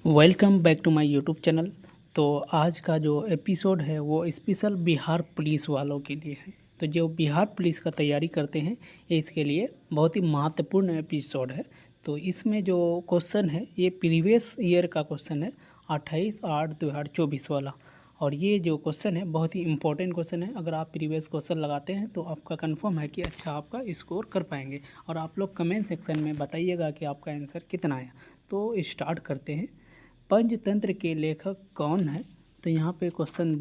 Welcome back to my YouTube channel. तो आज का जो एपिसोड है वो स्पेशल बिहार पुलिस वालों के लिए है। तो जो बिहार पुलिस का तैयारी करते हैं इसके लिए बहुत ही महत्वपूर्ण एपिसोड है। तो इसमें जो क्वेश्चन है ये प्रीवियस ईयर का क्वेश्चन है 28/8/2024 वाला। और ये जो क्वेश्चन है बहुत ही इंपॉर्टेंट क्वेश्चन है। अगर आप प्रीवियस क्वेश्चन लगाते हैं तो आपका कंफर्म है कि अच्छा आपका स्कोर कर पाएंगे। और आप लोग कमेंट सेक्शन में बताइएगा कि आपका आंसर कितना आया। तो स्टार्ट करते हैं। पंचतंत्र के लेखक कौन है? तो यहाँ पे क्वेश्चन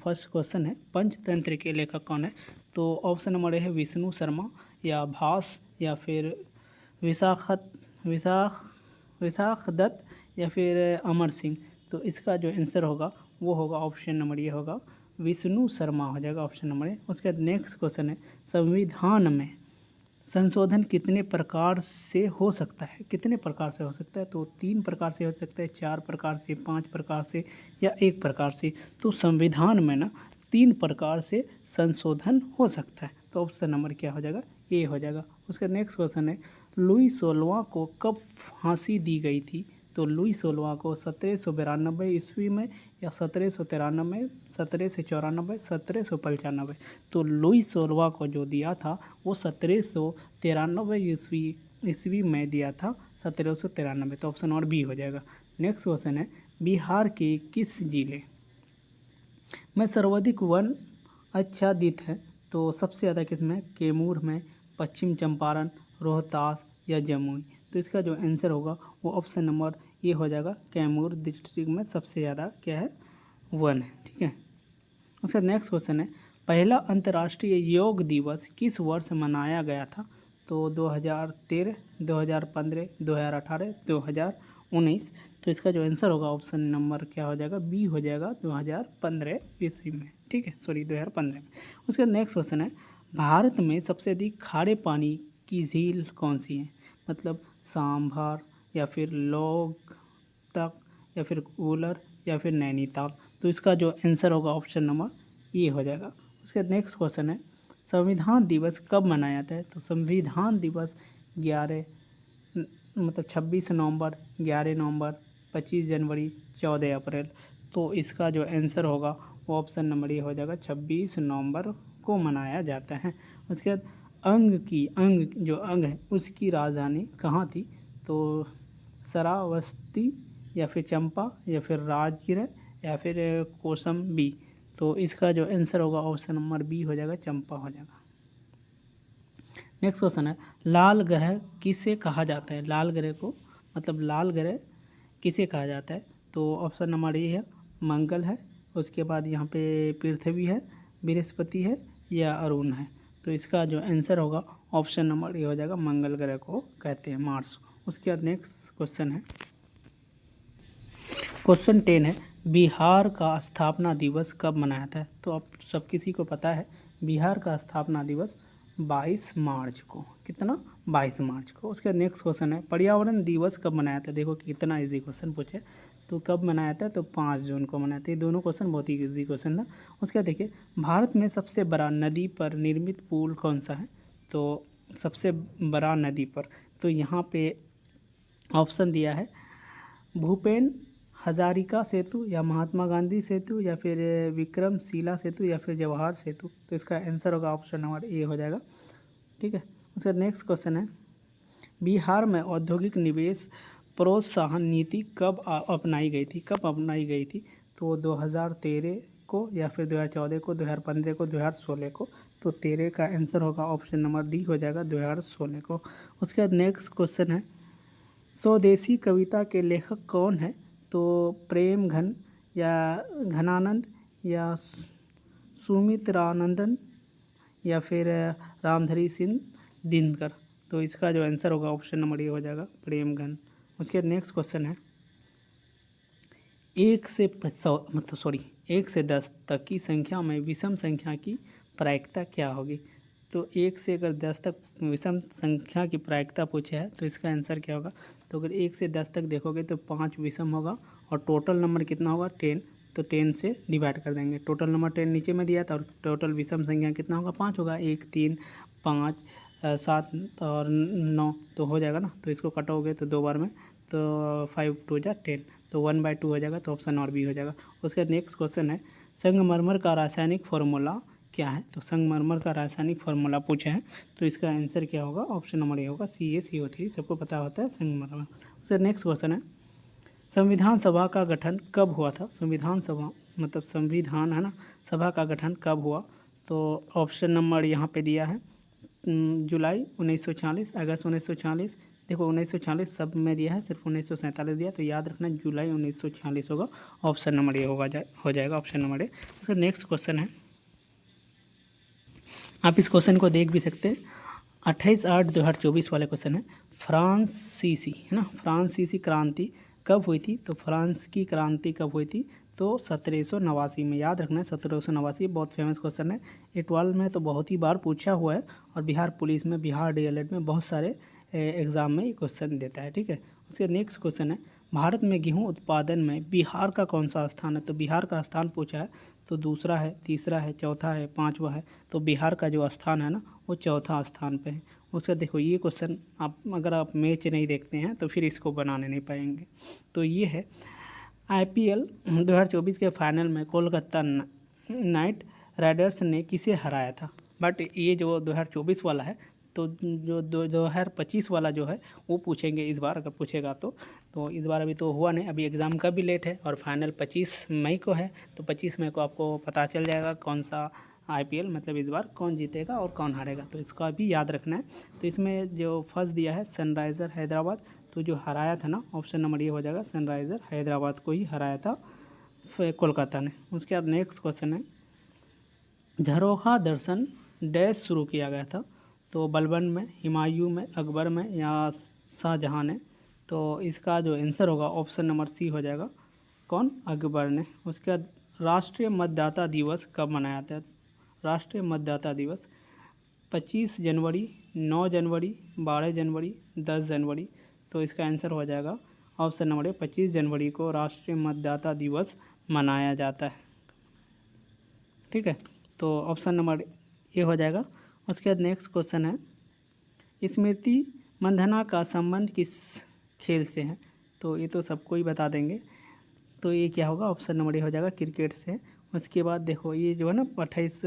फर्स्ट क्वेश्चन है, पंचतंत्र के लेखक कौन है? तो ऑप्शन नंबर ए है विष्णु शर्मा या भास या फिर विशाखत विशाख विशाख दत्त या फिर अमर सिंह। तो इसका जो आंसर होगा वो होगा ऑप्शन नंबर ये होगा विष्णु शर्मा हो जाएगा ऑप्शन नंबर ए। उसके बाद नेक्स्ट क्वेश्चन है, संविधान में संशोधन कितने प्रकार से हो सकता है? कितने प्रकार से हो सकता है? तो 3 प्रकार से हो सकता है, 4 प्रकार से, 5 प्रकार से या 1 प्रकार से। तो संविधान में ना 3 प्रकार से संशोधन हो सकता है। तो ऑप्शन नंबर क्या हो जाएगा? ए हो जाएगा। उसका नेक्स्ट क्वेश्चन है, लुई 16वां को कब फांसी दी गई थी? तो लुई 16वां को 1792 ईस्वी में या 1793, 1794, 1795। तो लुई 16वां को जो दिया था वो 1793 ईस्वी में दिया था, 1793। तो ऑप्शन और बी हो जाएगा। नेक्स्ट क्वेश्चन है, बिहार के किस जिले में सर्वाधिक वन आच्छादित है? तो सबसे ज़्यादा किस में? कैमूर में, पश्चिम चंपारण, रोहतास या जमुई। तो इसका जो आंसर होगा वो ऑप्शन नंबर ये हो जाएगा, कैमूर डिस्ट्रिक्ट में सबसे ज़्यादा क्या है? वन है। ठीक है। उसका नेक्स्ट क्वेश्चन है, पहला अंतर्राष्ट्रीय योग दिवस किस वर्ष मनाया गया था? तो 2013, 2015, 2018, 2019। तो इसका जो आंसर होगा ऑप्शन नंबर क्या हो जाएगा? बी हो जाएगा, 2015 ईस्वी में। ठीक है, सॉरी 2015 में। उसका नेक्स्ट क्वेश्चन है, भारत में सबसे अधिक खारे पानी की झील कौन सी है? मतलब सांभर या फिर लोकतक या फिर कूलर या फिर नैनीताल। तो इसका जो आंसर होगा ऑप्शन नंबर ये हो जाएगा। उसके नेक्स्ट क्वेश्चन है, संविधान दिवस कब मनाया जाता है? तो संविधान दिवस 26 नवंबर, 11 नवंबर, 25 जनवरी, 14 अप्रैल। तो इसका जो आंसर होगा वो ऑप्शन नंबर ये हो जाएगा, 26 नवंबर को मनाया जाता है। उसके बाद अंग है उसकी राजधानी कहाँ थी? तो श्रावस्ती या फिर चंपा या फिर राजगीर या फिर कौशाम्बी। तो इसका जो आंसर होगा ऑप्शन नंबर बी हो जाएगा, चंपा हो जाएगा। नेक्स्ट क्वेश्चन है, लाल ग्रह किसे कहा जाता है? लाल ग्रह को मतलब लाल ग्रह किसे कहा जाता है? तो ऑप्शन नंबर ए है मंगल है, उसके बाद यहाँ पे पृथ्वी है, बृहस्पति है या अरुण है। तो इसका जो आंसर होगा ऑप्शन नंबर ए हो जाएगा, मंगल ग्रह को कहते हैं, मार्स को। उसके बाद नेक्स्ट क्वेश्चन है, क्वेश्चन 10 है, बिहार का स्थापना दिवस कब मनाया था? तो आप सब किसी को पता है बिहार का स्थापना दिवस 22 मार्च को। कितना? 22 मार्च को। उसके नेक्स्ट क्वेश्चन है, पर्यावरण दिवस कब मनाया था? देखो कितना इजी क्वेश्चन पूछे। तो कब मनाया था? तो 5 जून को मनाया था। ये दोनों क्वेश्चन बहुत ही इजी क्वेश्चन था। उसके देखिए, भारत में सबसे बड़ा नदी पर निर्मित पुल कौन सा है? तो सबसे बड़ा नदी पर, तो यहाँ पे ऑप्शन दिया है भूपेन हजारिका सेतु या महात्मा गांधी सेतु या फिर विक्रमशिला सेतु या फिर जवाहर सेतु। तो इसका आंसर होगा ऑप्शन नंबर ए हो जाएगा। ठीक है। उसका नेक्स्ट क्वेश्चन है, बिहार में औद्योगिक निवेश प्रोत्साहन नीति कब अपनाई गई थी? कब अपनाई गई थी? तो 2013 को या फिर 2014 को, 2015 को, 2016 को। तो 13 का आंसर होगा ऑप्शन नंबर डी हो जाएगा, 2016 को। उसके बाद नेक्स्ट क्वेश्चन है, स्वदेशी कविता के लेखक कौन है? तो प्रेम घन या घनानंद या सुमित्रानंदन या फिर रामधारी सिंह दिनकर। तो इसका जो आंसर होगा ऑप्शन नंबर ए हो जाएगा, प्रेम घन। उसके नेक्स्ट क्वेश्चन है, 1 से 10 तक की संख्या में विषम संख्या की प्रायिकता क्या होगी? तो 1 से अगर 10 तक विषम संख्या की प्रायिकता पूछे है तो इसका आंसर क्या होगा? तो अगर 1 से 10 तक देखोगे तो 5 विषम होगा और टोटल नंबर कितना होगा? 10। तो 10 से डिवाइड कर देंगे। टोटल नंबर 10 नीचे में दिया था और टोटल विषम संख्या कितना होगा? 5 होगा। 1, 3, 5, 7 और 9 तो हो जाएगा ना। तो इसको कटोगे तो 2 बार में तो 5 2 जा 10, तो 1/2 हो जाएगा, तो ऑप्शन नंबर बी हो जाएगा। उसके नेक्स्ट क्वेश्चन है संगमरमर का रासायनिक फार्मूला क्या है? तो संगमरमर का रासायनिक फार्मूला पूछा है, तो इसका आंसर क्या होगा? ऑप्शन नंबर ए होगा, CaCO3। सबको पता होता है संगमरमर। उसके नेक्स्ट क्वेश्चन है संविधान सभा का गठन कब हुआ था? संविधान सभा मतलब संविधान है ना, सभा का गठन कब हुआ? तो ऑप्शन नंबर यहाँ पे दिया है जुलाई 1946, अगस्त 1946। देखो 1946 सब में दिया है, सिर्फ 1947 दिया, तो याद रखना जुलाई 1946 होगा। ऑप्शन नंबर ए हो जाएगा ऑप्शन नंबर ए। उसका नेक्स्ट क्वेश्चन है, आप इस क्वेश्चन को देख भी सकते हैं, 28/8/2024 वाले क्वेश्चन है। फ्रांसीसी है ना, फ्रांसीसी क्रांति कब हुई थी? तो फ्रांस की क्रांति कब हुई थी? तो 1789 में। याद रखना है 1789, बहुत फेमस क्वेश्चन है। ये 12 में तो बहुत ही बार पूछा हुआ है, और बिहार पुलिस में, बिहार DLED में बहुत सारे एग्ज़ाम में ये क्वेश्चन देता है, ठीक है। उसके नेक्स्ट क्वेश्चन है भारत में गेहूं उत्पादन में बिहार का कौन सा स्थान है? तो बिहार का स्थान पूछा है, तो दूसरा है, तीसरा है, चौथा है, पांचवा है। तो बिहार का जो स्थान है ना, वो चौथा स्थान पे है। उसका देखो ये क्वेश्चन अगर आप मैच नहीं देखते हैं तो फिर इसको बनाने नहीं पाएंगे। तो ये है IPL 2024 के फाइनल में कोलकाता नाइट राइडर्स ने किसे हराया था? बट ये जो 2024 वाला है, तो जो 2025 वाला जो है वो पूछेंगे इस बार, अगर पूछेगा तो इस बार अभी तो हुआ नहीं, अभी एग्ज़ाम का भी लेट है, और फाइनल 25 मई को है। तो 25 मई को आपको पता चल जाएगा कौन सा IPL मतलब इस बार कौन जीतेगा और कौन हारेगा, तो इसका भी याद रखना है। तो इसमें जो फर्स्ट दिया है सनराइज़र हैदराबाद, तो जो हराया था ना, ऑप्शन नंबर ये हो जाएगा, सनराइज़र हैदराबाद को ही हराया था कोलकाता ने। उसके बाद नेक्स्ट क्वेश्चन है झरोखा दर्शन डैश शुरू किया गया था? तो बलबन में, हुमायूं में, अकबर में, या शाहजहां ने? तो इसका जो आंसर होगा ऑप्शन नंबर सी हो जाएगा, कौन? अकबर ने। उसके बाद राष्ट्रीय मतदाता दिवस कब मनाया जाता है? राष्ट्रीय मतदाता दिवस 25 जनवरी, 9 जनवरी, 12 जनवरी, 10 जनवरी। तो इसका आंसर हो जाएगा ऑप्शन नंबर ए, 25 जनवरी को राष्ट्रीय मतदाता दिवस मनाया जाता है, ठीक है। तो ऑप्शन नंबर ए हो जाएगा। उसके बाद नेक्स्ट क्वेश्चन है स्मृति मंधना का संबंध किस खेल से है? तो ये तो सबको ही बता देंगे, तो ये क्या होगा? ऑप्शन नंबर ए हो जाएगा, क्रिकेट से। उसके बाद देखो ये जो है ना 28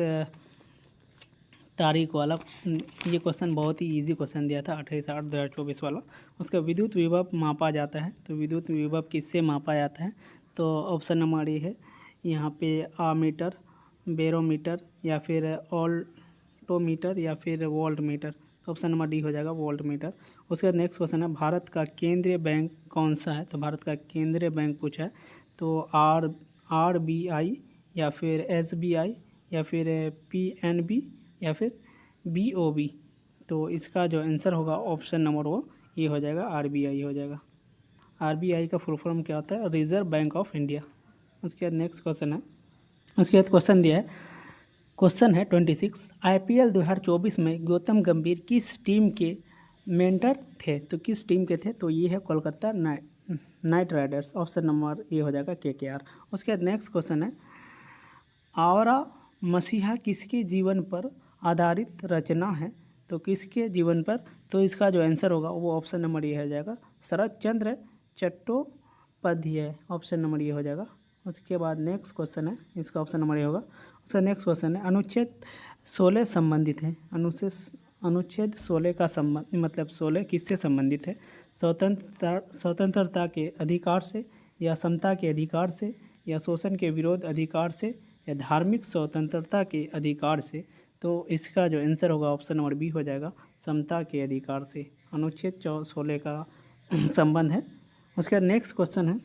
तारीख वाला, ये क्वेश्चन बहुत ही इजी क्वेश्चन दिया था, 28/8/2024 वाला। उसका विद्युत विभव मापा जाता है, तो विद्युत विभव किससे मापा जाता है? तो ऑप्शन नंबर ए है यहाँ पे आमीटर, बैरोमीटर, या फिर ऑल्टोमीटर, या फिर वोल्ट मीटर। तो ऑप्शन नंबर डी हो जाएगा, वोल्ट मीटर। उसके बाद नेक्स्ट क्वेश्चन है भारत का केंद्रीय बैंक कौन सा है? तो भारत का केंद्रीय बैंक पूछा है, तो RBI, या फिर SBI, या फिर PNB, या फिर BOB। तो इसका जो आंसर होगा ऑप्शन नंबर वो ये हो जाएगा, RBI हो जाएगा। RBI का फुल फॉर्म क्या होता है? Reserve bank of India. उसके बाद नेक्स्ट क्वेश्चन है, उसके बाद क्वेश्चन दिया है, क्वेश्चन है 26 IPL 2024 में गौतम गंभीर किस टीम के मेंटर थे? तो किस टीम के थे? तो ये है Kolkata night Riders. Option number ये हो जाएगा, KKR। उसके बाद नेक्स्ट क्वेश्चन है आवरा मसीहा किसके जीवन पर आधारित रचना है? तो किसके जीवन पर? तो इसका जो आंसर होगा वो ऑप्शन नंबर ये हो जाएगा, शरत चंद्र चट्टोपाध्याय। ऑप्शन नंबर ये हो जाएगा। उसके बाद नेक्स्ट क्वेश्चन है, इसका ऑप्शन नंबर ये होगा। उसका नेक्स्ट क्वेश्चन है अनुच्छेद 16 संबंधित है, अनुच्छेद 16 का संबंध मतलब 16 किससे संबंधित है? स्वतंत्रता के अधिकार से, या समता के अधिकार से, या शोषण के विरोध अधिकार से, या धार्मिक स्वतंत्रता के अधिकार से? तो इसका जो आंसर होगा ऑप्शन नंबर बी हो जाएगा, समता के अधिकार से। अनुच्छेद 16 का संबंध है। उसके बाद नेक्स्ट क्वेश्चन है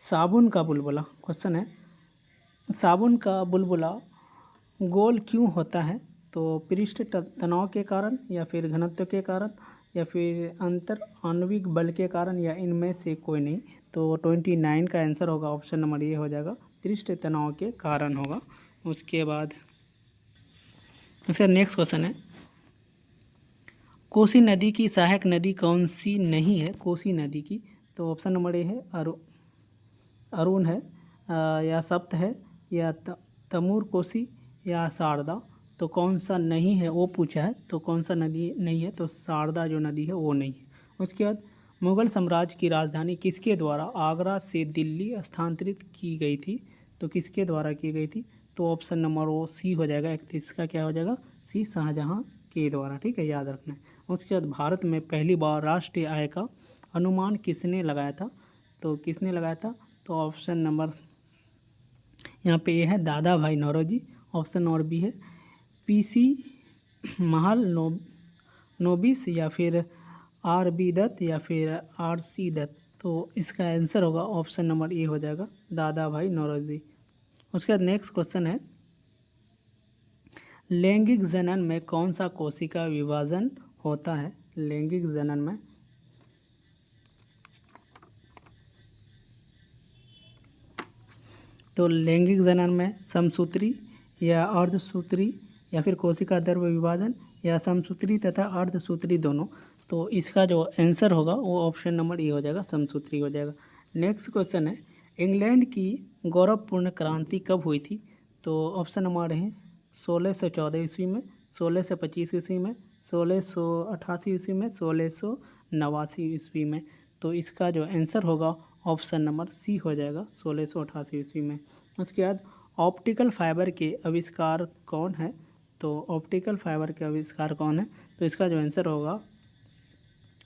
साबुन का बुलबुला। क्वेश्चन है साबुन का बुलबुला गोल क्यों होता है? तो पृष्ठ तनाव के कारण, या फिर घनत्व के कारण, या फिर अंतर आणविक बल के कारण, या इनमें से कोई नहीं। तो 29 का आंसर होगा ऑप्शन नंबर ये हो जाएगा, पृष्ठ तनाव के कारण होगा। उसके बाद उसका नेक्स्ट क्वेश्चन है कोसी नदी की सहायक नदी कौन सी नहीं है कोसी नदी की? तो ऑप्शन नंबर ए है अरुण है, या सप्त है, या तमूर कोसी, या शारदा। तो कौन सा नहीं है वो पूछा है। तो कौन सा नदी नहीं है, तो शारदा जो नदी है वो नहीं है। उसके बाद मुग़ल साम्राज्य की राजधानी किसके द्वारा आगरा से दिल्ली स्थानांतरित की गई थी, तो किसके द्वारा की गई थी, तो ऑप्शन नंबर वो सी हो जाएगा। 31 का क्या हो जाएगा, सी, शाहजहाँ के द्वारा। ठीक है, याद रखना है। उसके बाद भारत में पहली बार राष्ट्रीय आय का अनुमान किसने लगाया था, तो किसने लगाया था, तो ऑप्शन नंबर यहाँ पे ए है दादा भाई नौरोजी। ऑप्शन नंबर बी है पीसी महल नोबिस, या फिर आर बी दत्त, या फिर आर सी दत्त। तो इसका आंसर होगा ऑप्शन नंबर ए हो जाएगा, दादा भाई नौरोजी। उसके बाद नेक्स्ट क्वेश्चन है, लैंगिक जनन में कौन सा कोशिका विभाजन होता है। लैंगिक जनन में तो लैंगिक जनन में समसूत्री या अर्धसूत्री, या फिर कोशिका द्रव्य विभाजन, या समसूत्री तथा अर्धसूत्री दोनों। तो इसका जो आंसर होगा वो ऑप्शन नंबर ए हो जाएगा, समसूत्री हो जाएगा। नेक्स्ट क्वेश्चन है, इंग्लैंड की गौरवपूर्ण क्रांति कब हुई थी, तो ऑप्शन नंबर है 1614 ईस्वी में, 1625 ईस्वी में, 1688 ईस्वी में, 1689 ईस्वी में। तो इसका जो आंसर होगा ऑप्शन नंबर सी हो जाएगा, 1688 ईस्वी में। उसके बाद ऑप्टिकल फाइबर के आविष्कार कौन है, तो ऑप्टिकल फाइबर के आविष्कार कौन है, तो इसका जो आंसर होगा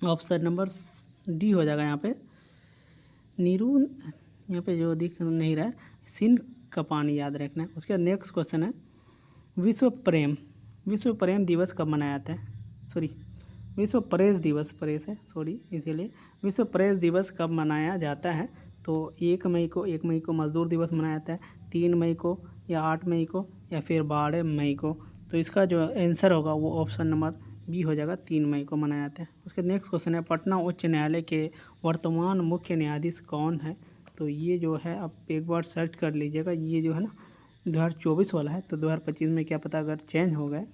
ऑप्शन नंबर डी हो जाएगा। यहाँ पे नीरू, यहाँ पे जो दिख नहीं रहा है, सिन का पानी याद रखना है। उसके बाद नेक्स्ट क्वेश्चन है, विश्व प्रेम दिवस कब मनाया जाता है, सॉरी विश्व प्रेस दिवस, प्रेस है सॉरी, इसीलिए विश्व प्रेस दिवस कब मनाया जाता है, तो 1 मई को मजदूर दिवस मनाया जाता है, 3 मई को, या 8 मई को, या फिर 12 मई को। तो इसका जो आंसर होगा वो ऑप्शन नंबर बी हो जाएगा, 3 मई को मनाया जाता है। उसके नेक्स्ट क्वेश्चन है, पटना उच्च न्यायालय के वर्तमान मुख्य न्यायाधीश कौन है, तो ये जो है आप एक बार सर्च कर लीजिएगा। ये जो है ना 2024 वाला है, तो 2025 में क्या पता अगर चेंज हो गए,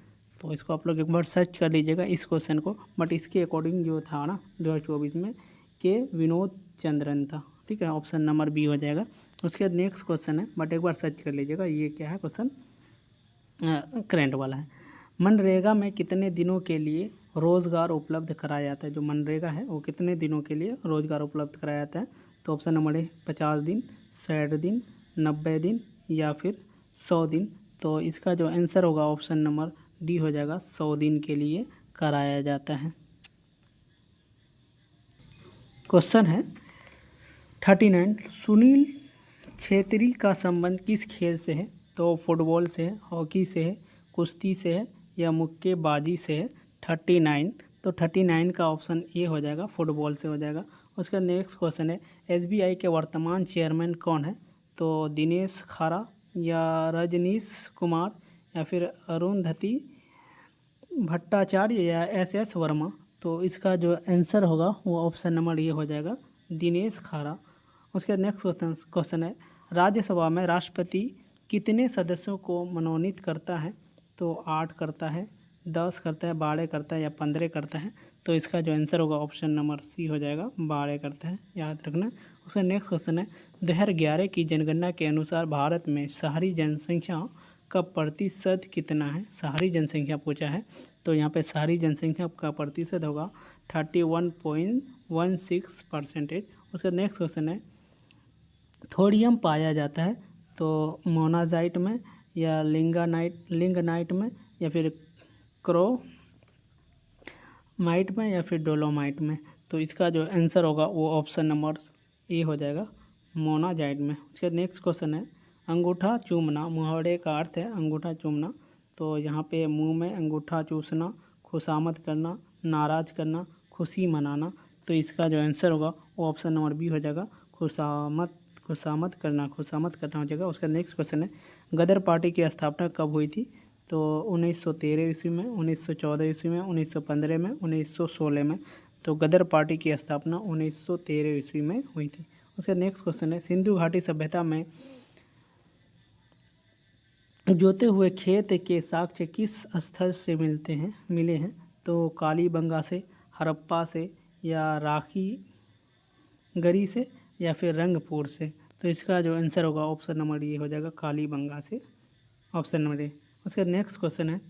तो इसको आप लोग एक बार सर्च कर लीजिएगा इस क्वेश्चन को। बट इसके अकॉर्डिंग जो था ना 2024 में के विनोद चंद्रन था। ठीक है, ऑप्शन नंबर बी हो जाएगा। उसके बाद नेक्स्ट क्वेश्चन है, बट एक बार सर्च कर लीजिएगा, ये क्या है क्वेश्चन, करेंट वाला है। मनरेगा में कितने दिनों के लिए रोज़गार उपलब्ध कराया जाता है, जो मनरेगा है वो कितने दिनों के लिए रोज़गार उपलब्ध कराया जाता है, तो ऑप्शन नंबर है 50 दिन, 60 दिन, 90 दिन, या फिर 100 दिन। तो इसका जो आंसर होगा ऑप्शन नंबर डी हो जाएगा, 100 दिन के लिए कराया जाता है। क्वेश्चन है 39, सुनील छेत्री का संबंध किस खेल से है, तो फुटबॉल से है, हॉकी से है, कुश्ती से है, या मुक्केबाजी से है। 39, तो 39 का ऑप्शन ए हो जाएगा, फुटबॉल से हो जाएगा। उसका नेक्स्ट क्वेश्चन है, एसबीआई के वर्तमान चेयरमैन कौन है, तो दिनेश खारा, या रजनीश कुमार, या फिर अरुंधति भट्टाचार्य, या एस वर्मा। तो इसका जो आंसर होगा वो ऑप्शन नंबर ये हो जाएगा, दिनेश खारा। उसके नेक्स्ट क्वेश्चन है, राज्यसभा में राष्ट्रपति कितने सदस्यों को मनोनीत करता है, तो 8 करता है, 10 करता है, 12 करता है, या 15 करता है। तो इसका जो आंसर होगा ऑप्शन नंबर सी हो जाएगा, 12 करता है, याद रखना। उसका नेक्स्ट क्वेश्चन है, 2011 की जनगणना के अनुसार भारत में शहरी जनसंख्या का प्रतिशत कितना है, शहरी जनसंख्या पूछा है। तो यहाँ पे शहरी जनसंख्या का प्रतिशत होगा 31.16%। उसका नेक्स्ट क्वेश्चन है, थोडियम पाया जाता है तो मोनाजाइट में, या लिंगनाइट में, या फिर क्रोमाइट में, या फिर डोलोमाइट में। तो इसका जो आंसर होगा वो ऑप्शन नंबर ए हो जाएगा, मोनाजाइट में। उसके नेक्स्ट क्वेश्चन है, अंगूठा चूमना, मुहावरे का अर्थ है अंगूठा चूमना। तो यहाँ पे मुंह में अंगूठा चूसना, खुशामद करना, नाराज करना, खुशी मनाना। तो इसका जो आंसर होगा वो ऑप्शन नंबर बी हो जाएगा, खुशामद करना हो जाएगा। उसका नेक्स्ट क्वेश्चन है, गदर पार्टी की स्थापना कब हुई थी, तो 1913 ईस्वी में, 1914 ईस्वी में, 1915 में, 1916 में। तो गदर पार्टी की स्थापना 1913 ईस्वी में हुई थी। उसका नेक्स्ट क्वेश्चन है, सिंधु घाटी सभ्यता में जोते हुए खेत के साक्ष्य किस स्थल से मिले हैं, तो कालीबंगा से, हड़प्पा से, या राखी गरी से, या फिर रंगपुर से। तो इसका जो आंसर होगा ऑप्शन नंबर ये हो जाएगा, कालीबंगा से, ऑप्शन नंबर ए। उसके नेक्स्ट क्वेश्चन है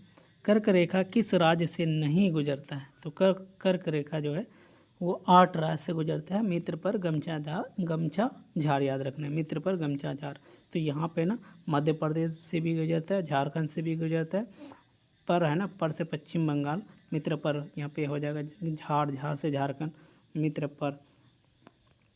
कर्क रेखा किस राज्य से नहीं गुजरता है। तो कर्क रेखा जो है वो 8 राज्य से गुजरता है। मित्र पर गमछा झाड़ याद रखना है, मित्र पर गमछा झाड़। तो यहाँ पे ना मध्य प्रदेश से भी गुजरता है, झारखंड से भी गुजरता है, पर है ना पर से पश्चिम बंगाल, मित्र पर यहाँ पे हो जाएगा झाड़ से झारखंड, मित्र पर।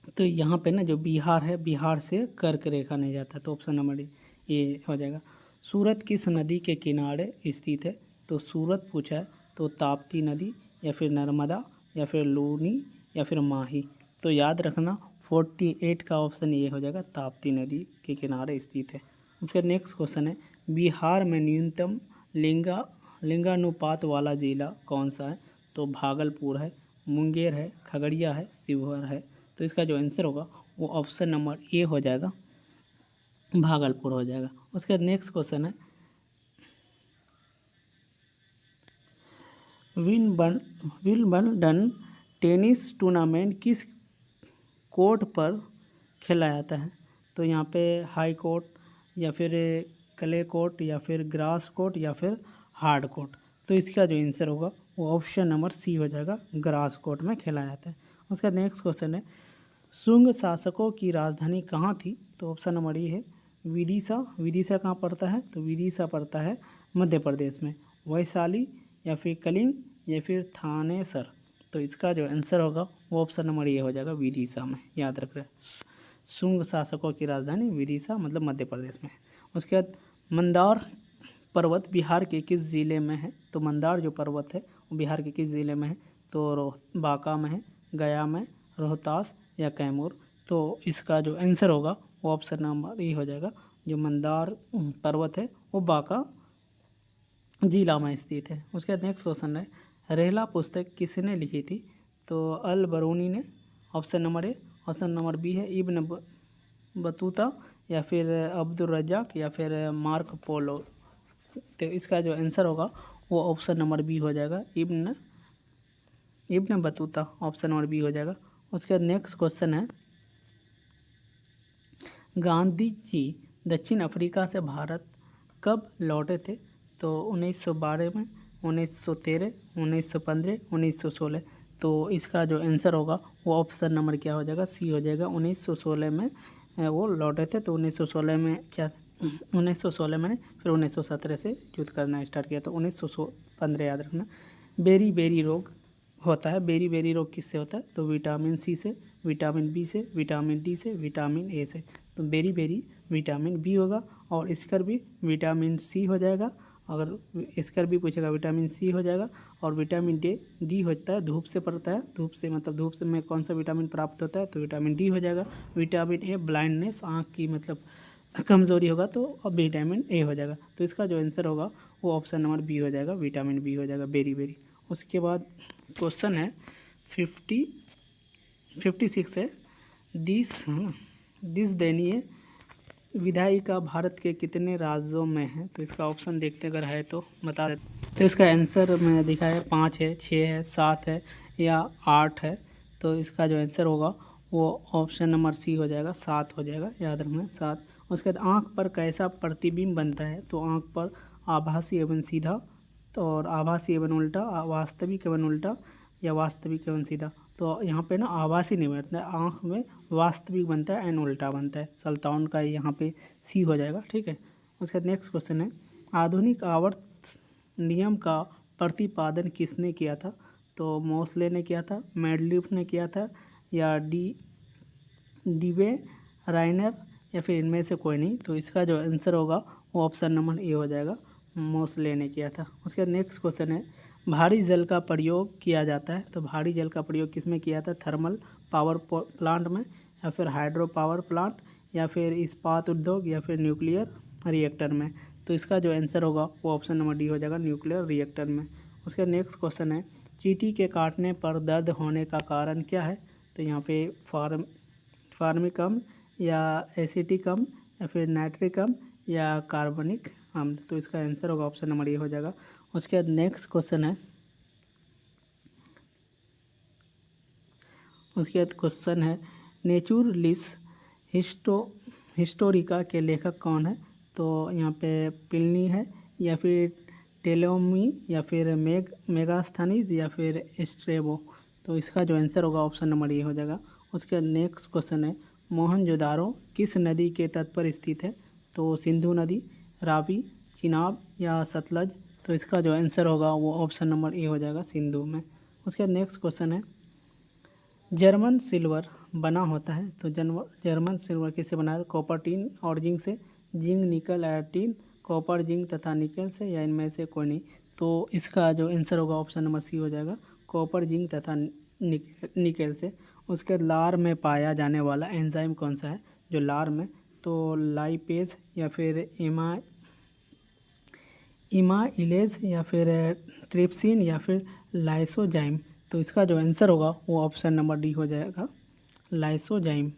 तो यहाँ पे ना जो बिहार है, बिहार से कर्क रेखा नहीं जाता, तो ऑप्शन नंबर ये हो जाएगा। सूरत किस नदी के किनारे स्थित है। तो सूरत पूछा है तो ताप्ती नदी या फिर नर्मदा या फिर लूनी या फिर माही। तो याद रखना 48 का ऑप्शन ये हो जाएगा, ताप्ती नदी के किनारे स्थित है। उसका नेक्स्ट क्वेश्चन है बिहार में न्यूनतम लिंगानुपात वाला जिला कौन सा है। तो भागलपुर है, मुंगेर है, खगड़िया है, शिवहर है। तो इसका जो आंसर होगा वो ऑप्शन नंबर ए हो जाएगा, भागलपुर हो जाएगा। उसका नेक्स्ट क्वेश्चन है विंबलडन टेनिस टूर्नामेंट किस कोर्ट पर खेला जाता है। तो यहाँ पे हाई कोर्ट या फिर क्ले कोर्ट या फिर ग्रास कोर्ट या फिर हार्ड कोर्ट। तो इसका जो आंसर होगा वो ऑप्शन नंबर सी हो जाएगा, ग्रास कोर्ट में खेला जाता है। उसका नेक्स्ट क्वेश्चन है शुंग शासकों की राजधानी कहाँ थी। तो ऑप्शन नंबर ए है विदिशा। विदिशा कहाँ पड़ता है। तो विदिशा पड़ता है मध्य प्रदेश में। वैशाली या फिर कलिंग या फिर थानेसर। तो इसका जो आंसर होगा वो ऑप्शन नंबर ए हो जाएगा, विदिशा में। याद रख रहे शुंग शासकों की राजधानी विदिशा मतलब मध्य प्रदेश में। उसके बाद मंदार पर्वत बिहार के किस ज़िले में है। तो मंदार जो पर्वत है वो बिहार के किस ज़िले में है। तो बांका में है, गया में, रोहतास या कैमूर। तो इसका जो आंसर होगा वो ऑप्शन नंबर ए हो जाएगा, जो मंदार पर्वत है वो बांका जिला में स्थित है। उसके बाद नेक्स्ट क्वेश्चन है रेहला पुस्तक किसने लिखी थी। तो अल बरूनी ने, option number A. Option number B है इब्न बतूता या फिर अब्दुल रज़ाक या फिर मार्क पोलो। तो इसका जो आंसर होगा वो ऑप्शन नंबर बी हो जाएगा, Ibn Battuta, option number B हो जाएगा। उसके बाद नेक्स्ट क्वेश्चन है गांधी जी दक्षिण अफ्रीका से भारत कब लौटे थे। तो 1912 में, 1913, 1915, 1916। तो इसका जो आंसर होगा वो ऑप्शन नंबर क्या हो जाएगा, सी हो जाएगा, 1916 में वो लौटे थे। तो 1916 में क्या 1916 में फिर 1917 से युद्ध करना स्टार्ट किया। तो 1915 याद रखना। बेरी रोग होता है, बेरी रोग किससे होता है। तो विटामिन सी से, विटामिन बी से, विटामिन डी से, विटामिन ए से। तो बेरी विटामिन बी होगा और इसकर भी विटामिन सी हो जाएगा। अगर इसकर भी पूछेगा विटामिन सी हो जाएगा। और विटामिन डी होता है धूप से पड़ता है, धूप से मतलब धूप से में कौन सा विटामिन प्राप्त होता है। तो विटामिन डी हो जाएगा। विटामिन ए ब्लाइंडनेस, आँख की मतलब कमज़ोरी होगा तो अब विटामिन ए हो जाएगा। तो इसका जो आंसर होगा वो ऑप्शन नंबर बी हो जाएगा, विटामिन बी हो जाएगा, बेरी। उसके बाद क्वेश्चन है 56 है दिस दयनीय विधायिका भारत के कितने राज्यों में है। तो इसका ऑप्शन देखते अगर है तो बता देते। तो इसका आंसर में दिखा है 5 है, 6 है, 7 है या 8 है। तो इसका जो आंसर होगा वो ऑप्शन नंबर सी हो जाएगा, 7 हो जाएगा, याद रखना 7। उसके बाद आँख पर कैसा प्रतिबिंब बनता है। तो आँख पर आभासी एवं सीधा, तो और आभासी एवं उल्टा, वास्तविक एवं उल्टा या वास्तविक एवं सीधा। तो यहाँ पे ना आभासी नहीं बनता है, आँख में वास्तविक बनता है एंड उल्टा बनता है। सल्तान का यहाँ पे सी हो जाएगा, ठीक है। उसके बाद नेक्स्ट क्वेश्चन है आधुनिक आवर्त नियम का प्रतिपादन किसने किया था। तो मोसले ने किया था, मेडलिफ ने किया था या डीवे राइनर या फिर इनमें से कोई नहीं। तो इसका जो आंसर होगा वो ऑप्शन नंबर ए हो जाएगा, मोसले ने किया था। उसके बाद नेक्स्ट क्वेश्चन है भारी जल का प्रयोग किया जाता है। तो भारी जल का प्रयोग किस में किया था, थर्मल पावर प्लांट में या फिर हाइड्रो पावर प्लांट या फिर इस्पात उद्योग या फिर न्यूक्लियर रिएक्टर में। तो इसका जो आंसर होगा वो ऑप्शन नंबर डी हो जाएगा, न्यूक्लियर रिएक्टर में। उसके नेक्स्ट क्वेश्चन है चींटी के काटने पर दर्द होने का कारण क्या है। तो यहाँ पे फार्मिकम या एसिटिकम या फिर नाइट्रिकम या कार्बनिक अम्ल। तो इसका आंसर होगा ऑप्शन नंबर ए हो जाएगा। उसके बाद नेक्स्ट क्वेश्चन है नेचुरलिस हिस्टोरिका के लेखक कौन है। तो यहाँ पे प्लिनी है या फिर टेलोमी या फिर मेगास्थनीज या फिर स्ट्रेबो। तो इसका जो आंसर होगा ऑप्शन नंबर ए हो जाएगा। उसके नेक्स्ट क्वेश्चन है मोहनजोदारो किस नदी के तट पर स्थित है? तो सिंधु नदी, रावी, चिनाब या सतलज। तो इसका जो आंसर होगा वो ऑप्शन नंबर ए हो जाएगा, सिंधु में। उसके नेक्स्ट क्वेश्चन है जर्मन सिल्वर बना होता है तो जर्मन सिल्वर किससे बना है? कॉपर, टिन और जिंक से। जिंक, निकल, आयरन, कॉपर, जिंक तथा निकल से, या इनमें से कोई नहीं। तो इसका जो आंसर होगा ऑप्शन नंबर सी हो जाएगा, कॉपर, जिंक तथा निकल से। उसके लार में पाया जाने वाला एंजाइम कौन सा है? जो लार में, तो लाइपेज या फिर इमाइलेज या फिर ट्रिप्सिन या फिर लाइसोजाइम। तो इसका जो आंसर होगा वो ऑप्शन नंबर डी हो जाएगा, लाइसोजाइम।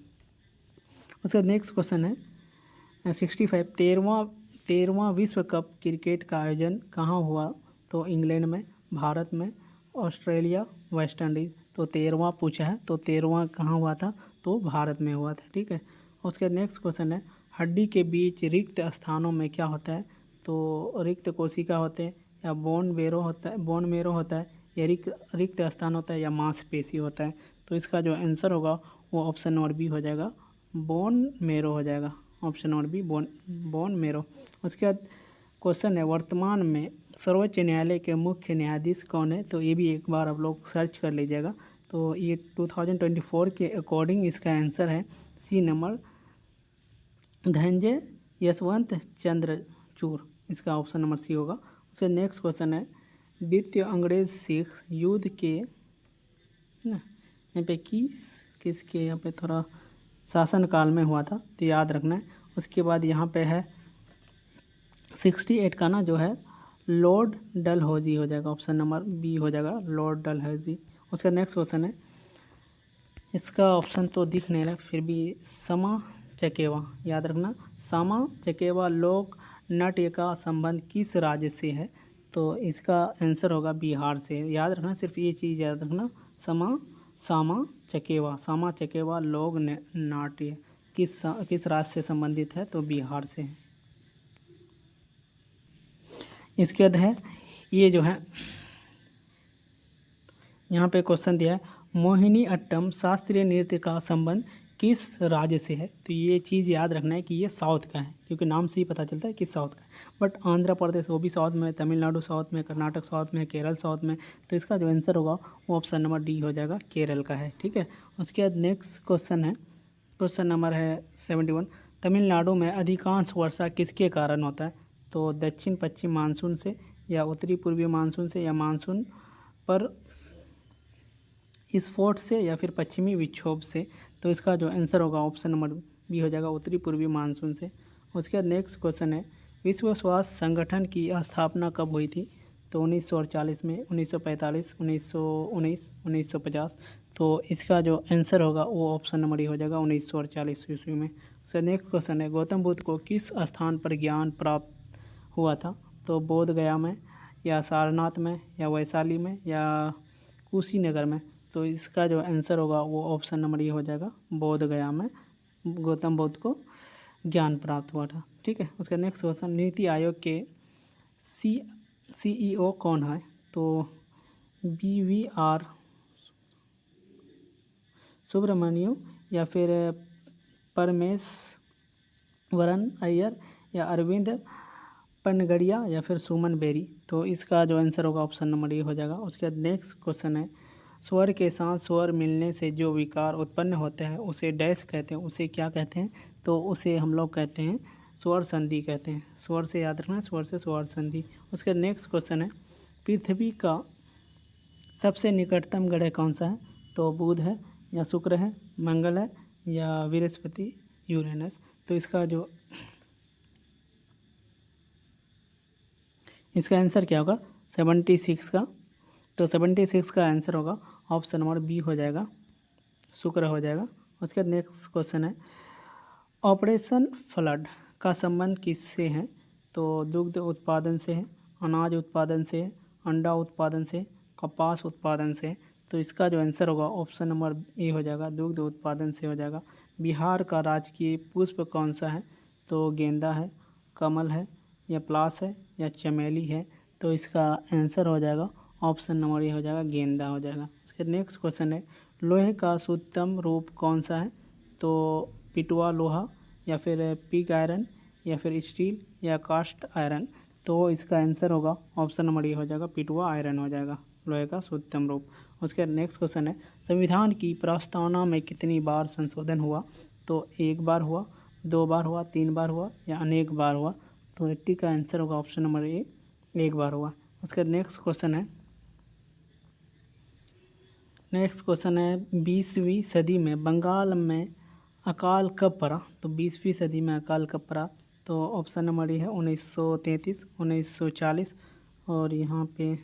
उसका नेक्स्ट क्वेश्चन है 65 तेरहवां विश्व कप क्रिकेट का आयोजन कहाँ हुआ? तो इंग्लैंड में, भारत में, ऑस्ट्रेलिया, वेस्ट इंडीज़। तो 13वां पूछा है, तो 13वां कहाँ हुआ था? तो भारत में हुआ था, ठीक है। उसके नेक्स्ट क्वेश्चन है हड्डी के बीच रिक्त स्थानों में क्या होता है? तो रिक्त कोशिका होते हैं, या बोन मेरो होता है, या रिक्त स्थान होता है, या मांसपेशी होता है। तो इसका जो आंसर होगा वो ऑप्शन नंबर बी हो जाएगा, बोन मेरो हो जाएगा, option number B, bone marrow. उसके बाद क्वेश्चन है वर्तमान में सर्वोच्च न्यायालय के मुख्य न्यायाधीश कौन है? तो ये भी एक बार आप लोग सर्च कर लीजिएगा। तो ये 2024 के अकॉर्डिंग इसका आंसर है सी नंबर, धनंजय यशवंत चंद्रचूड़। इसका ऑप्शन नंबर सी होगा। उससे नेक्स्ट क्वेश्चन है द्वितीय अंग्रेज सिख युद्ध के ना यहाँ पे किसके यहाँ पे थोड़ा शासन काल में हुआ था, तो याद रखना है। उसके बाद यहाँ पे है 68 का ना जो है लॉर्ड डलहौजी हो जाएगा, ऑप्शन नंबर बी हो जाएगा, लॉर्ड डलहौजी। उसका नेक्स्ट क्वेश्चन है इसका ऑप्शन तो दिख नहीं रहा, फिर भी सामा चकेवा याद रखना। सामा चकेवा लोक नाट्य का संबंध किस राज्य से है? तो इसका आंसर होगा बिहार से। याद रखना, सिर्फ ये चीज़ याद रखना, सामा चकेवा लोक नाट्य किस राज्य से संबंधित है? तो बिहार से है। इसके बाद है ये जो है यहाँ पे क्वेश्चन दिया है मोहिनी अट्टम शास्त्रीय नृत्य का संबंध किस राज्य से है? तो ये चीज़ याद रखना है कि ये साउथ का है, क्योंकि नाम से ही पता चलता है कि साउथ का है। बट आंध्र प्रदेश वो भी साउथ में, तमिलनाडु साउथ में, कर्नाटक साउथ में, केरल साउथ में। तो इसका जो आंसर होगा वो ऑप्शन नंबर डी हो जाएगा, केरल का है, ठीक है। उसके बाद नेक्स्ट क्वेश्चन है, क्वेश्चन नंबर है 71 तमिलनाडु में अधिकांश वर्षा किसके कारण होता है? तो दक्षिण पश्चिम मानसून से, या उत्तरी पूर्वी मानसून से, या मानसून पर स्फोट से, या फिर पश्चिमी विक्षोभ से। तो इसका जो आंसर होगा ऑप्शन नंबर बी हो जाएगा, उत्तरी पूर्वी मानसून से। उसके बाद नेक्स्ट क्वेश्चन है विश्व स्वास्थ्य संगठन की स्थापना कब हुई थी? तो 1948 में, 1945, 1919, 1950। तो इसका जो आंसर होगा वो ऑप्शन नंबर ए हो जाएगा, 1948 ईस्वी में। उसका नेक्स्ट क्वेश्चन है गौतम बुद्ध को किस स्थान पर ज्ञान प्राप्त हुआ था? तो बोध गया में, या सारनाथ में, या वैशाली में, या कुशीनगर में। तो इसका जो आंसर होगा वो ऑप्शन नंबर ये हो जाएगा, बोध गया में गौतम बुद्ध को ज्ञान प्राप्त हुआ था, ठीक है। उसका नेक्स्ट क्वेश्चन नीति आयोग के CEO कौन है? तो BVR सुब्रमण्यम, या फिर परमेश्वरन अय्यर, या अरविंद पनगड़िया, या फिर सुमन बेरी। तो इसका जो आंसर होगा ऑप्शन नंबर ए हो जाएगा। उसके बाद नेक्स्ट क्वेश्चन है स्वर के साथ स्वर मिलने से जो विकार उत्पन्न होते हैं उसे डैश कहते हैं, उसे क्या कहते हैं? तो उसे हम लोग कहते हैं स्वर संधि कहते हैं। स्वर से याद रखना, स्वर से स्वर संधि। उसके नेक्स्ट क्वेश्चन है पृथ्वी का सबसे निकटतम ग्रह कौन सा है? तो बुध है, या शुक्र है, मंगल है, या बृहस्पति, यूरेनस। तो इसका आंसर क्या होगा? 76 का। तो 76 का आंसर होगा ऑप्शन नंबर बी हो जाएगा, शुक्र हो जाएगा। उसके बाद नेक्स्ट क्वेश्चन है ऑपरेशन फ्लड का संबंध किससे है? तो दुग्ध उत्पादन से है, अनाज उत्पादन से है, अंडा उत्पादन से, कपास उत्पादन से। तो इसका जो आंसर होगा ऑप्शन नंबर ए हो जाएगा, दुग्ध उत्पादन से हो जाएगा। बिहार का राजकीय पुष्प कौन सा है? तो गेंदा है, कमल है, या पलाश है, या चमेली है, तो इसका आंसर हो जाएगा ऑप्शन नंबर ए हो जाएगा गेंदा हो जाएगा। उसके नेक्स्ट क्वेश्चन है लोहे का शुद्धतम रूप कौन सा है, तो पिटवा लोहा या फिर पिग आयरन या फिर स्टील या कास्ट आयरन, तो इसका आंसर होगा ऑप्शन नंबर ए हो जाएगा पिटवा आयरन हो जाएगा लोहे का शुद्धतम रूप। उसके नेक्स्ट क्वेश्चन है संविधान की प्रस्तावना में कितनी बार संशोधन हुआ, तो एक बार हुआ, 2 बार हुआ, 3 बार हुआ या अनेक बार हुआ, तो 80 का आंसर होगा ऑप्शन नंबर ए एक बार हुआ। उसके नेक्स्ट क्वेश्चन है 20वीं सदी में बंगाल में अकाल कब पड़ा, तो 20वीं सदी में अकाल कब पड़ा, तो ऑप्शन नंबर ए है 1933, 1940 और यहाँ पे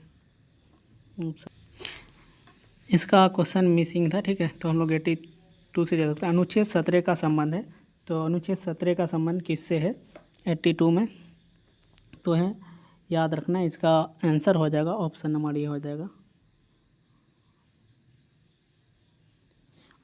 इसका क्वेश्चन मिसिंग था, ठीक है, तो हम लोग 82 से ज़्यादा। अनुच्छेद 17 का संबंध है, तो अनुच्छेद 17 का संबंध किससे है 82 में, तो है याद रखना इसका आंसर हो जाएगा ऑप्शन नंबर ए हो जाएगा।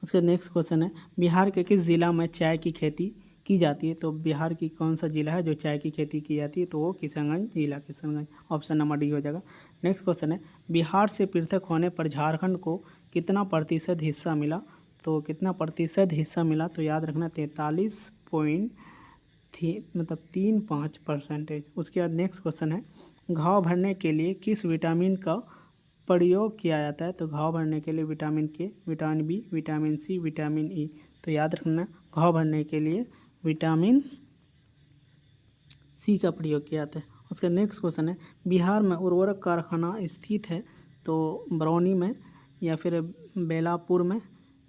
उसके नेक्स्ट क्वेश्चन है बिहार के किस ज़िला में चाय की खेती की जाती है, तो बिहार की कौन सा ज़िला है जो चाय की खेती की जाती है, तो वो किशनगंज जिला, किशनगंज, ऑप्शन नंबर डी हो जाएगा। नेक्स्ट क्वेश्चन है बिहार से पृथक होने पर झारखंड को कितना प्रतिशत हिस्सा मिला, तो कितना प्रतिशत हिस्सा मिला, तो याद रखना 43.35%। उसके बाद नेक्स्ट क्वेश्चन है घाव भरने के लिए किस विटामिन का प्रयोग किया जाता है, तो घाव भरने के लिए vitamin K, vitamin B, vitamin C, vitamin E, तो याद रखना घाव भरने के लिए विटामिन सी का प्रयोग किया जाता है। उसका नेक्स्ट क्वेश्चन है बिहार में उर्वरक कारखाना स्थित है, तो बरौनी में या फिर बेलापुर में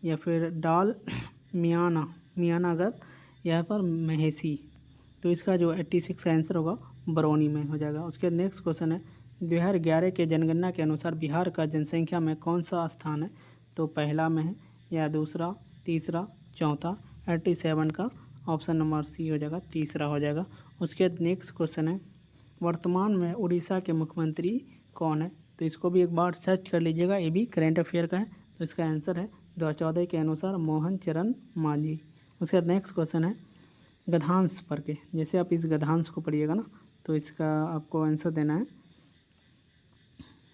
या फिर डाल मियानागर या पर महेसी, तो इसका जो 86 का आंसर होगा बरौनी में हो जाएगा। उसके नेक्स्ट क्वेश्चन है 2011 के जनगणना के अनुसार बिहार का जनसंख्या में कौन सा स्थान है, तो पहला में है या दूसरा, तीसरा, चौथा, 87 का ऑप्शन नंबर सी हो जाएगा तीसरा हो जाएगा। उसके नेक्स्ट क्वेश्चन है वर्तमान में उड़ीसा के मुख्यमंत्री कौन है, तो इसको भी एक बार सर्च कर लीजिएगा, ये भी करेंट अफेयर का है, तो इसका आंसर है 2014 के अनुसार मोहन चरण मांझी। उसके नेक्स्ट क्वेश्चन है गद्यांश पढ़ के, जैसे आप इस गद्यांश को पढ़िएगा ना, तो इसका आपको आंसर देना है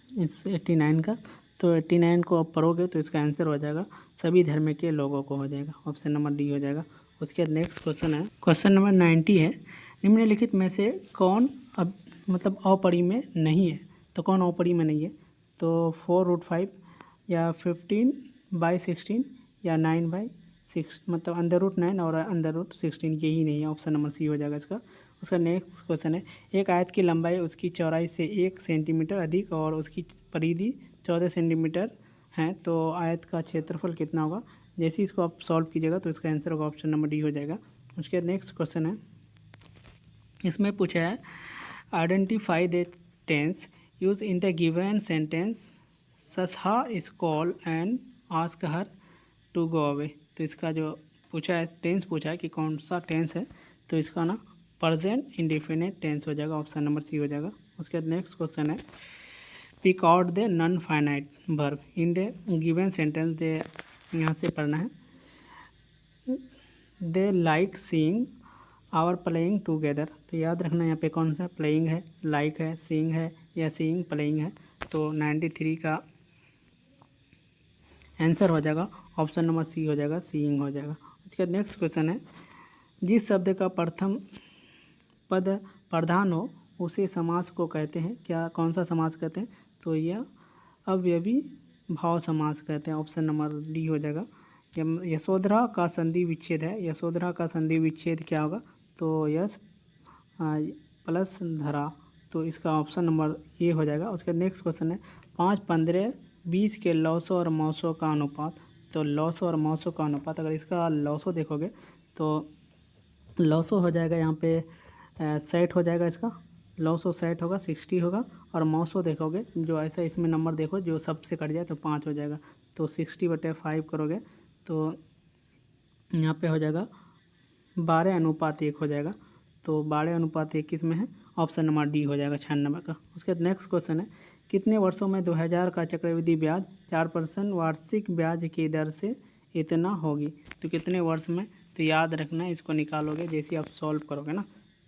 इस 89 का, तो 89 को आप पढ़ोगे तो इसका आंसर हो जाएगा सभी धर्म के लोगों को हो जाएगा, ऑप्शन नंबर डी हो जाएगा। उसके नेक्स्ट क्वेश्चन है क्वेश्चन नंबर 90 है निम्नलिखित में से कौन अब मतलब अपरी में नहीं है, तो कौन अपरी में नहीं है, तो 4√5 या 15/16 या 9/6, मतलब √9 और √16 यही नहीं है, ऑप्शन नंबर सी हो जाएगा इसका। उसका नेक्स्ट क्वेश्चन है एक आयत की लंबाई उसकी चौड़ाई से 1 सेंटीमीटर अधिक और उसकी परिधि 14 सेंटीमीटर है, तो आयत का क्षेत्रफल कितना होगा, जैसे इसको आप सॉल्व कीजिएगा तो इसका आंसर होगा ऑप्शन नंबर डी हो जाएगा। उसके नेक्स्ट क्वेश्चन है इसमें पूछा है identify the tense use in the given sentence Sasha is call and ask her to go away, तो इसका जो पूछा है टेंस पूछा है कि कौन सा टेंस है, तो इसका ना प्रेजेंट इंडेफिनिट टेंस हो जाएगा, ऑप्शन नंबर सी हो जाएगा। उसके बाद नेक्स्ट क्वेश्चन है pick out the non finite verb in the given sentence, they यहाँ से पढ़ना है they like seeing or playing together, तो याद रखना यहाँ पे कौन सा प्लेइंग है, लाइक है, सीइंग है या सीइंग प्लेइंग है, तो 93 का आंसर हो जाएगा ऑप्शन नंबर सी हो जाएगा सीइंग हो जाएगा। इसके बाद नेक्स्ट क्वेश्चन है जिस शब्द का प्रथम पद प्रधान हो उसे समास को कहते हैं, क्या कौन सा समास कहते हैं, तो यह अवयवी भाव समास कहते हैं, ऑप्शन नंबर डी हो जाएगा। यशोधरा का संधि विच्छेद है, यशोधरा का संधि विच्छेद क्या होगा, तो यश प्लस धरा, तो इसका ऑप्शन नंबर ए हो जाएगा। उसके नेक्स्ट क्वेश्चन है 5, 15, 20 के लौसो और मौसो का अनुपात, तो लौसो और मौसो का अनुपात अगर इसका लौसो देखोगे तो लौसो हो जाएगा यहाँ पे 60 हो जाएगा, इसका लौसो 60 होगा, 60 होगा, और मौसो देखोगे जो ऐसा इसमें नंबर देखो जो सबसे कट जाए तो 5 हो जाएगा, तो 60/5 करोगे तो यहाँ पे हो जाएगा 12:1 हो जाएगा, तो 12:1 किस में है, ऑप्शन नंबर डी हो जाएगा 96 का। उसके बाद नेक्स्ट क्वेश्चन है कितने वर्षों में 2000 का चक्रवृद्धि ब्याज 4% वार्षिक ब्याज की दर से इतना होगी, तो कितने वर्ष में, तो याद रखना है इसको निकालोगे जैसे आप सॉल्व करोगे ना,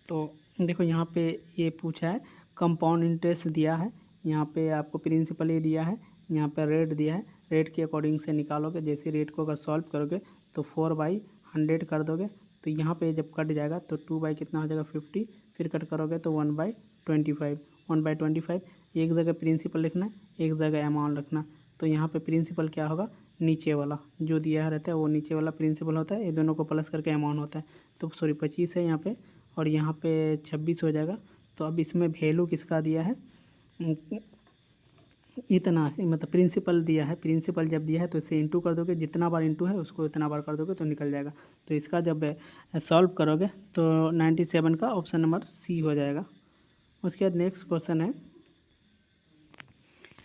तो देखो यहाँ पे ये पूछा है कंपाउंड इंटरेस्ट दिया है, यहाँ पे आपको प्रिंसिपल ये दिया है, यहाँ पे रेट दिया है, रेट के अकॉर्डिंग से निकालोगे। जैसे रेट को अगर सॉल्व करोगे तो 4/100 कर दोगे, तो यहाँ पे जब कट जाएगा तो 2 कितना हो जाएगा 50, फिर कट करोगे तो 1/25, 1/25। एक जगह प्रिंसिपल लिखना है, एक जगह अमाउंट रखना। तो यहाँ पे प्रिंसिपल क्या होगा, नीचे वाला जो दिया रहता है वो नीचे वाला प्रिंसिपल होता है, ये दोनों को प्लस करके अमाउंट होता है। तो सॉरी 25 है यहाँ पे, और यहाँ पे 26 हो जाएगा। तो अब इसमें वैल्यू किसका दिया है, इतना मतलब प्रिंसिपल दिया है। प्रिंसिपल जब दिया है तो इसे इंटू कर दोगे, जितना बार इंटू है उसको इतना बार कर दोगे तो निकल जाएगा। तो इसका जब सॉल्व करोगे तो 97 का ऑप्शन नंबर सी हो जाएगा। उसके बाद नेक्स्ट क्वेश्चन है,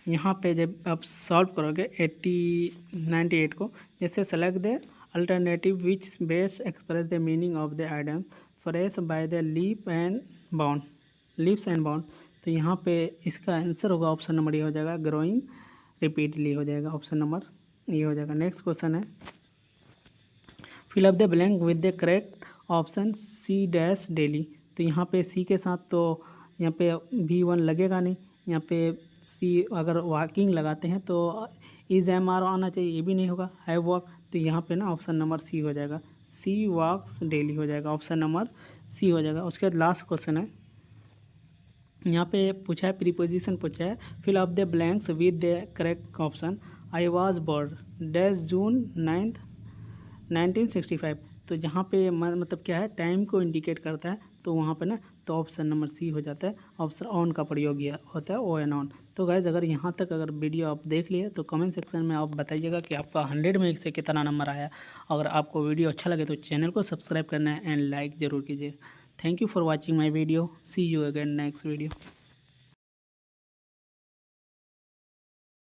यहाँ पे जब आप सॉल्व करोगे 98 को, जैसे select the alternative which best expresses the meaning of the item fresh by the leap and bound, leaps and bound. तो यहाँ पे इसका आंसर होगा ऑप्शन नंबर ये हो जाएगा, ग्रोइंग रिपीटली हो जाएगा, ऑप्शन नंबर ये हो जाएगा। नेक्स्ट क्वेश्चन है, fill up the blank with the correct option C dash daily. तो यहाँ पे सी के साथ तो यहाँ पे V1 लगेगा नहीं, यहाँ पे सी अगर वॉकिंग लगाते हैं तो इज एम आर आना चाहिए, ये भी नहीं होगा, हैव वॉक। तो यहाँ पे ना ऑप्शन नंबर सी हो जाएगा, सी वॉक्स डेली हो जाएगा, ऑप्शन नंबर सी हो जाएगा। उसके बाद लास्ट क्वेश्चन है, यहाँ पे पूछा है प्रीपोजिशन पूछा है, fill up the blanks with the correct option. I was born dash June 9, 1965। तो जहाँ पे मतलब क्या है, टाइम को इंडिकेट करता है, तो वहाँ पे ना तो ऑप्शन नंबर सी हो जाता है, ऑप्शन ऑन का प्रयोग होता है, ओ एन ऑन। तो गाइज अगर यहाँ तक अगर वीडियो आप देख लिए तो कमेंट सेक्शन में आप बताइएगा कि आपका 100 में से कितना नंबर आया। अगर आपको वीडियो अच्छा लगे तो चैनल को सब्सक्राइब करना है एंड लाइक ज़रूर कीजिए। Thank you for watching my video, see you again next video.